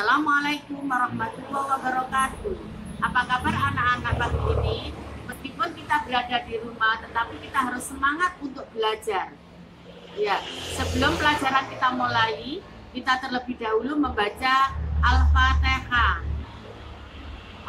Assalamualaikum warahmatullahi wabarakatuh. Apa kabar anak-anak pagi ini? Meskipun kita berada di rumah, tetapi kita harus semangat untuk belajar. Ya, sebelum pelajaran kita mulai, kita terlebih dahulu membaca Al-Fatihah.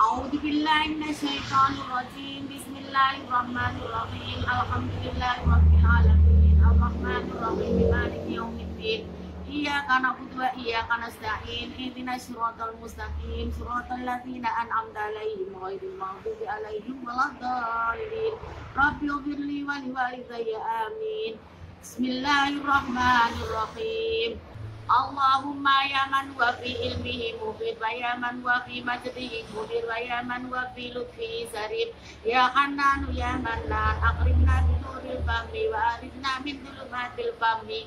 A'udzubillahi minasyaitonirrajim. Bismillahirrahmanirrahim. Alhamdulillahirabbil alamin. Arrahmanirrahim. Maliki yaumiddin. Iyyaka na'budu wa iyyaka nasta'in. Ihdinas siratal mustaqim. Siratal ladzina an'amta 'alaihim ghairil maghdubi 'alaihim waladdallin. Rabbighfirli wa liwalidayya amin. Bismillahirrahmanirrahim. Allahumma ya man wa fi ilmihi mubin wa ya man wa fi majdihi mudir wa ya man wa fi lutfihi sarif ya Hannanu ya Mannan akrimna bi nuril fahmi wa arifna min dhulumatil fahmi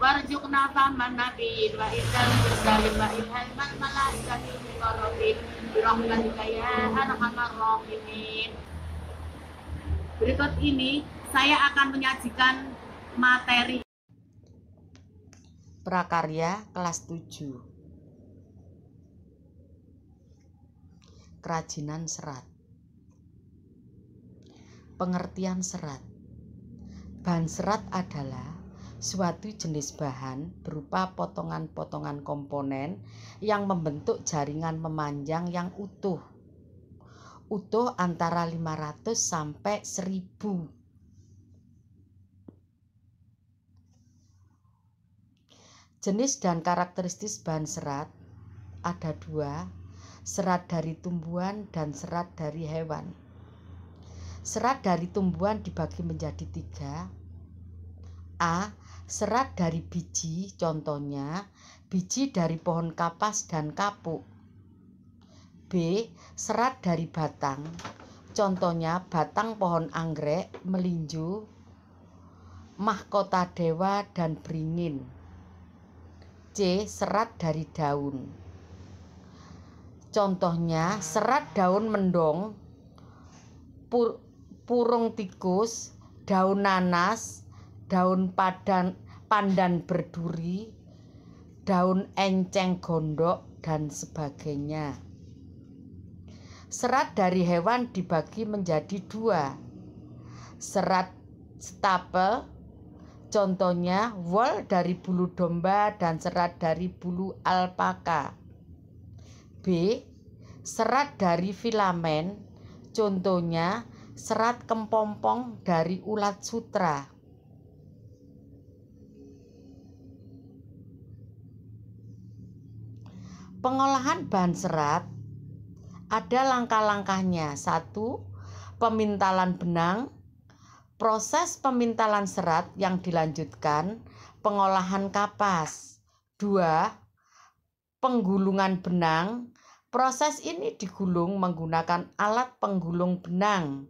warzuqna fahman nabiyyin wa idzal mursalin wa ilhamal malaikatil muqarrabin bi rahmatika ya arhamar rahimin. Berikut ini saya akan menyajikan materi Prakarya kelas 7. Kerajinan serat. Pengertian serat. Bahan serat adalah suatu jenis bahan berupa potongan-potongan komponen yang membentuk jaringan memanjang yang utuh. Utuh antara 500 sampai 1000. Jenis dan karakteristik bahan serat ada 2, serat dari tumbuhan dan serat dari hewan. Serat dari tumbuhan dibagi menjadi 3. A. Serat dari biji, contohnya biji dari pohon kapas dan kapuk. B. Serat dari batang, contohnya batang pohon anggrek, melinjo, mahkota dewa, dan beringin. C. Serat dari daun, contohnya serat daun mendong, purung tikus, daun nanas, daun pandan berduri, daun enceng gondok, dan sebagainya. Serat dari hewan dibagi menjadi 2. Serat stapel, contohnya wol dari bulu domba dan serat dari bulu alpaka. B. Serat dari filamen, contohnya serat kempompong dari ulat sutra. Pengolahan bahan serat ada langkah-langkahnya. 1. Pemintalan benang. Proses pemintalan serat yang dilanjutkan pengolahan kapas. 2. Penggulungan benang. Proses ini digulung menggunakan alat penggulung benang.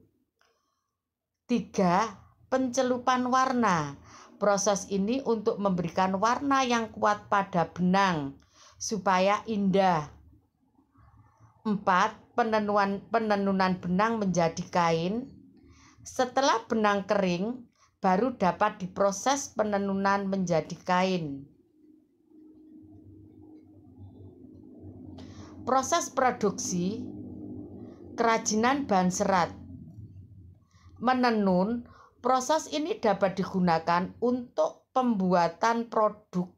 3. Pencelupan warna. Proses ini untuk memberikan warna yang kuat pada benang supaya indah. 4. Penenunan benang menjadi kain. Setelah benang kering, baru dapat diproses penenunan menjadi kain. Proses produksi kerajinan bahan serat. Menenun, proses ini dapat digunakan untuk pembuatan produk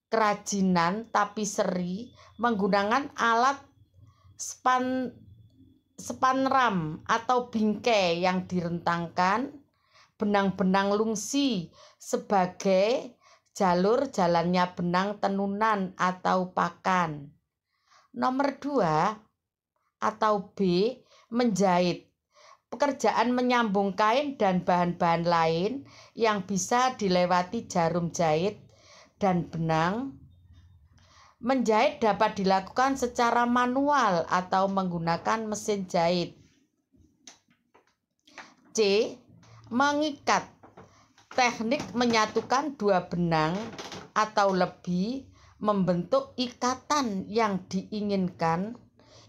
kerajinan tapiseri menggunakan alat spanram atau bingkai yang direntangkan, benang-benang lungsi sebagai jalur jalannya benang tenunan atau pakan. Nomor 2 atau B, menjahit. Pekerjaan menyambung kain dan bahan-bahan lain yang bisa dilewati jarum jahit dan benang. Menjahit dapat dilakukan secara manual atau menggunakan mesin jahit. C. Mengikat. Teknik menyatukan 2 benang atau lebih membentuk ikatan yang diinginkan.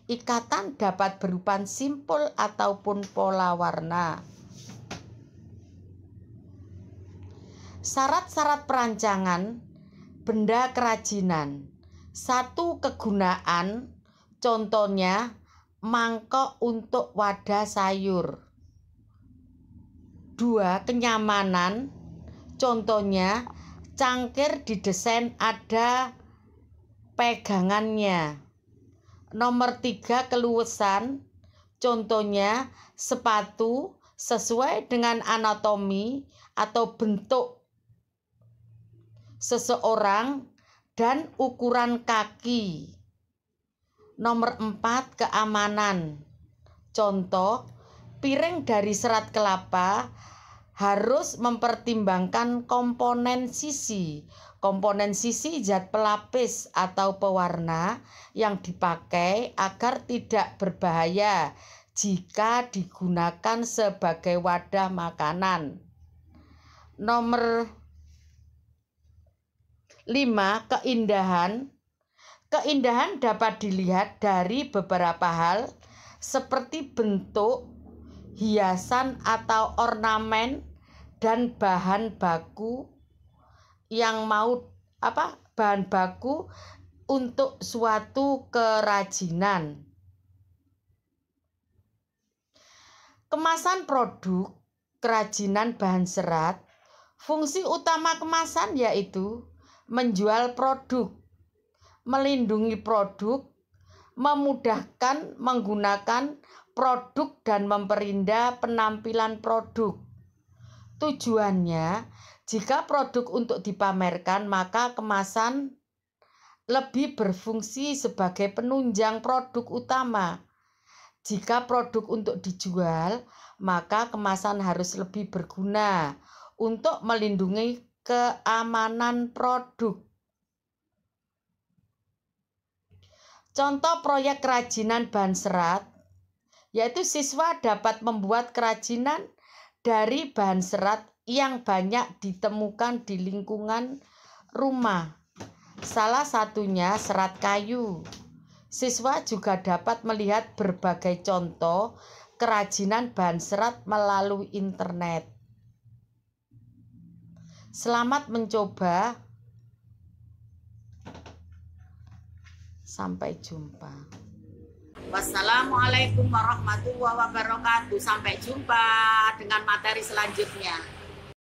Ikatan dapat berupa simpul ataupun pola warna. Syarat-syarat perancangan benda kerajinan. Satu kegunaan, contohnya mangkok untuk wadah sayur. Dua, kenyamanan, contohnya cangkir didesain ada pegangannya. Nomor 3, keluasan, contohnya sepatu sesuai dengan anatomi atau bentuk seseorang dan ukuran kaki. Nomor 4, keamanan, contoh piring dari serat kelapa harus mempertimbangkan komponen sisi. Komponen sisi zat pelapis atau pewarna yang dipakai agar tidak berbahaya jika digunakan sebagai wadah makanan. Nomor 5, keindahan. Keindahan dapat dilihat dari beberapa hal seperti bentuk, hiasan atau ornamen, dan bahan baku bahan baku untuk suatu kerajinan. Kemasan produk kerajinan bahan serat. Fungsi utama kemasan yaitu menjual produk, melindungi produk, memudahkan menggunakan produk dan memperindah penampilan produk. Tujuannya, jika produk untuk dipamerkan, maka kemasan lebih berfungsi sebagai penunjang produk utama. Jika produk untuk dijual, maka kemasan harus lebih berguna untuk melindungi keamanan produk. Contoh proyek kerajinan bahan serat, yaitu siswa dapat membuat kerajinan dari bahan serat yang banyak ditemukan di lingkungan rumah. Salah satunya serat kayu. Siswa juga dapat melihat berbagai contoh kerajinan bahan serat melalui internet. Selamat mencoba. Sampai jumpa. Wassalamualaikum warahmatullahi wabarakatuh. Sampai jumpa dengan materi selanjutnya.